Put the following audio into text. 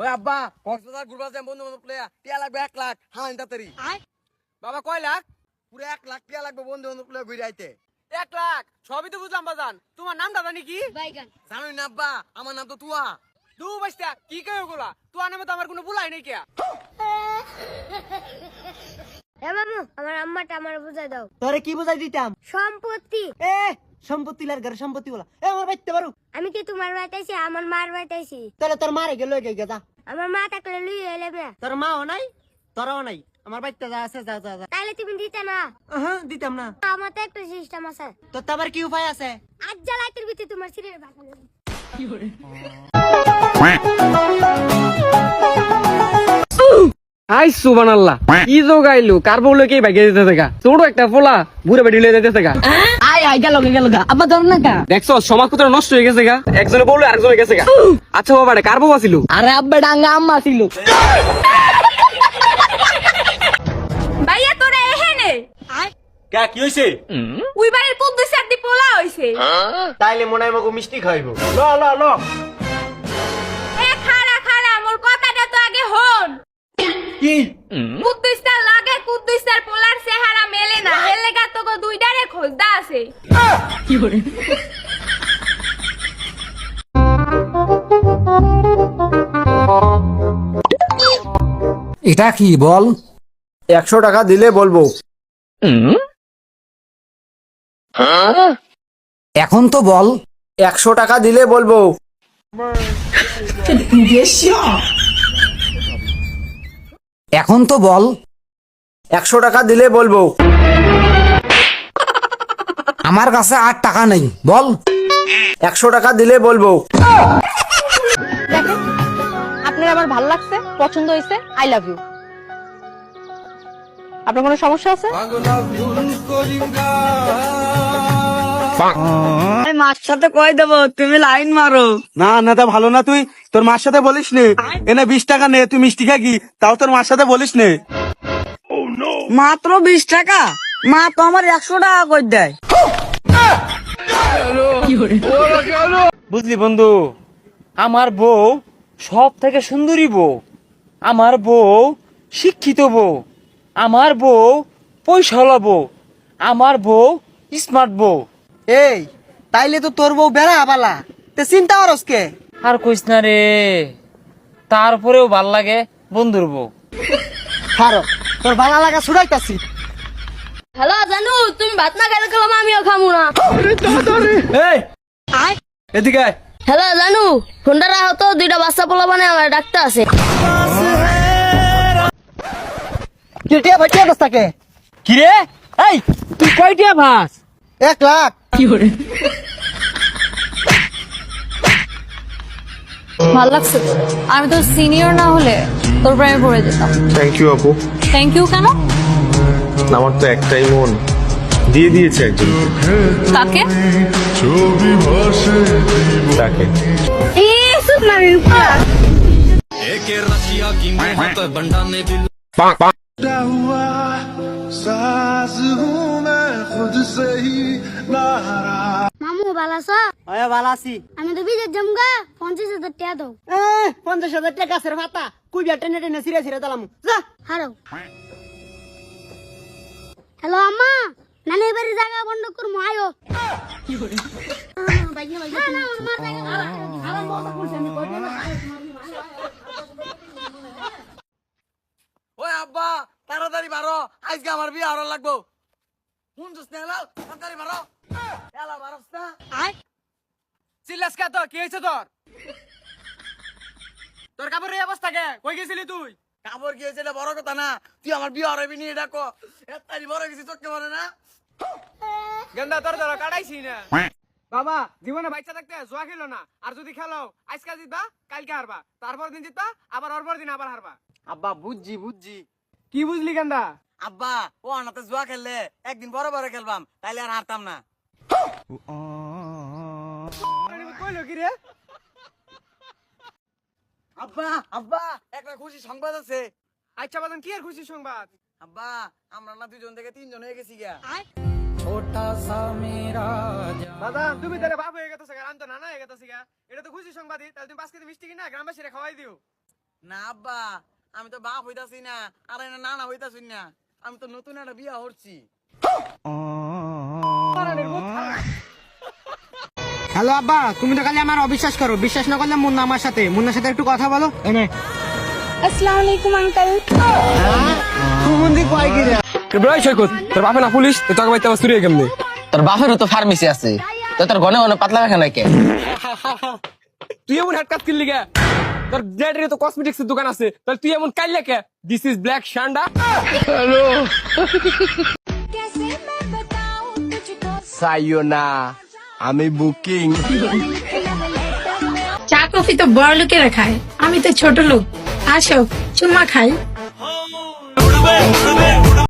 ওই আব্বা কক্সবাজার ঘুরবা যাই বন্ধু বান্ধব প্লেয়া টিয়া লাগবে 1 লাখ হ্যাঁ তাড়াতাড়ি বাবা কয় লাখ? পুরো 1 লাখ টিয়া লাগবে বন্ধু বান্ধব প্লেয়া ঘুরে আইতে। 1 লাখ সবই তো বুঝলাম বাজান, তোমার নামটা জানি কি? জানোই না আব্বা, আমার নাম তো তুয়া। দু বাইস্তা কি কই ওগুলা? তোমার নামে তো আমার কোনো বুলাই নাই কে। এ মামু আমার আম্মাটা আমার বুঝাই দাও। তোরে কি বুঝাই দিতাম? সম্পত্তি। এ সম্পত্তি লার ঘরে সম্পত্তি বলা এ আমার বাইতে পারু। আমি কি তোমার বাড়িতে আমার মার বাড়িতে আইছি? তাহলে তোর মারে গেল গেছা। আমার মা থাকলে লুই এলে না। তোর মাও নাই তোরও নাই, আমার বাইতে যা আছে যা যা যা। তাইলে তুমি দিতে না? হ্যাঁ দিতাম না। আমার তো একটা সিস্টেম আছে। তোর তো আবার কি উপায় আছে? আজ জ্বালাইতের ভিতরে তোমার সিরের বাগান। আই সুবহানাল্লাহ, কি জোগাইলো কার বউলে কি ভাগে দিতে থাকা ছোট একটা ফোলা বুড়ে বাড়ি লয়ে যাইতে থাকা। আয় আয় গেল গা আব্বা ধর না কা। দেখছো সমাজ কত নষ্ট হয়ে গেছে গা, একজনে বউলে আরেকজনে গেছে গা। আচ্ছা বাবা কার বউ ছিল? আরে আব্বা ডাঙ্গা আম্মা ছিল। ভাইয়া তোরা এখানে কে কি হইছে? ওই বাড়ির কুদ্দুস সাদি পোলা হইছে। তাইলে মনে হয় মগো মিষ্টি খাইব। ল ল ল এ খাড়া খাড়া মোর কথাটা তো আগে হন। কি কুদ্দুসটা লাগে কুদ্দুসের পোলার চেহারা মেলে না, হেলে গা তোকে দুইটারে খোঁজদা আছে। এটা কি বল? 100 টাকা দিলে বলবো। এখন তো বল। 100 টাকা দিলে বলবো। এখন তো বল। 100 টাকা দিলে বলবো। আমার কাছে 8 টাকা নেই, বল। 100 টাকা দিলে বলবো। দেখেন আপনার আমার ভালো লাগছে, পছন্দ হয়েছে, আই লাভ ইউ। আপনার কোনো সমস্যা আছে? মার সাথে কই দেব, তুমি লাইন মারো। না না তা ভালো না, তুই তোর মার সাথে বলিস নে। এনে 20 টাকা নে, তুই মিষ্টি খাগি, তাও তোর মার সাথে বলিস নে। মাত্র 20 টাকা? মা তো আমার 100 টাকা কই দেয়। বুঝলি বন্ধু, আমার বউ সব থেকে সুন্দরী বউ, আমার বউ শিক্ষিত বউ, আমার বউ পয়সাওয়ালা বউ, আমার বউ স্মার্ট বউ। এই তাইলে তো তোর বউ বেড়া বালা, তে চিন্তা করস কে? আর কইস না রে, তারপরেও ভাল লাগে বন্ধুর বউ। হারো তোর ভালো লাগা ছুড়াইতাছি। হ্যালো জানু, তুমি ভাত না খেলে খেলাম আমিও খামু না। এই এদিকে আয়। হ্যালো জানু, ফোনটা রাখো তো, দুইটা বাচ্চা পোলা মানে আমার ডাক্তার আছে। কেটিয়া ভাইটিয়া দস থাকে। কি রে? এই তুই কয়টিয়া ভাস? 1 লাখ। ভালো লাগছে তো। আমি তো সিনিয়র না হলে তোর প্রেমে পড়ে যেতাম। থ্যাংক ইউ আপু। থ্যাংক ইউ কেন? আমার তো একটাই মন, দিয়ে দিয়েছে একজন। কাকে? তাকে। এই সুপ না রূপা। মামু ভালো আছো? আয় ভালো আছি। আমি তো বিদেশ জমগা, 50,000 টাকা দাও। 50,000 টাকা গাছের পাতা কই বিয়া টেনে টেনে সিরে সিরে দিলাম। যা হারো। হ্যালো আম্মা, নানি বাড়ি জায়গা বন্ধ করমু আয়ো। কি করে? বাইক না বাইক না আমার জায়গা আমার মত করছে আমি কই না। ওই আব্বা তাড়াতাড়ি মারো, আজকে আমার বিয়ে হওয়ার লাগবো। শুনছিস না এলাও, তাড়াতাড়ি মারো। এলা মারস না। চিল্লাস কে তো? কি হয়েছে তোর? তোর কাপড়ের এই অবস্থা কে? কই গেছিলি তুই? কাপড় কি হয়েছে এটা বড় কথা না, তুই আমার বিয়ে হরাবি নি এটা কো। এত্তারি বড় কিছু চোখে মনে না। গেন্দা তোর ধরো কাটাইছি না। বাবা জীবনে বাচ্চা থাকতে জুয়া খেলো না, আর যদি খেলো আজকে জিতবা কালকে হারবা, তারপর দিন জিতবা আবার অরপর দিন আবার হারবা। আব্বা বুঝছি বুঝছি। কি বুঝলি গেন্দা? আব্বা ও আনাতে জুয়া খেললে একদিন বড় বড় খেলবাম, তাইলে আর হারতাম না। কইলো কি রে? আব্বা আব্বা একটা খুশি সংবাদ আছে। আচ্ছা বাজান কি আর খুশি সংবাদ? আব্বা আমরা না 2 জন থেকে 3 জন হয়ে গেছি গা। বাজান তুমি তাহলে বাপ হয়ে গেছো গা, আমি তো নানা হয়ে গেছি গা। এটা তো খুশি সংবাদই, তাহলে তুমি 5 কেজি মিষ্টি কিনা গ্রামবাসীরা খাওয়াই দিও। না আব্বা, আমি তো বাপ হইতাছি না, আর এনে নানা হইতাছি না, আমি তো নতুন একটা বিয়া হচ্ছি। হ্যালো আব্বা, তুমি তো খালি আমার অবিশ্বাস করো, বিশ্বাস না করলে মুন্না আমার সাথে, মুন্নার সাথে একটু কথা বলো। এনে আসসালামু আলাইকুম আঙ্কেল। তোর বাপে না পুলিশ, তোকে বাইতে আবার চুরি কেমনি? তোর বাপেরও তো ফার্মেসি আছে, তো তোর ঘনে ঘনে পাতলা ব্যথা নাই কে? তুই এমন হেড কাজ কিনলি কে? তোর ড্যাডির তো কসমেটিক্স এর দোকান আছে, তাহলে তুই এমন কাইলে কে? দিস ইজ ব্ল্যাক শান্ডা। সাইয়োনা, আমি বুকিং। চা কফি তো বড় লোকেরা খায়, আমি তো ছোট লোক। আসো চুম্মা খাই।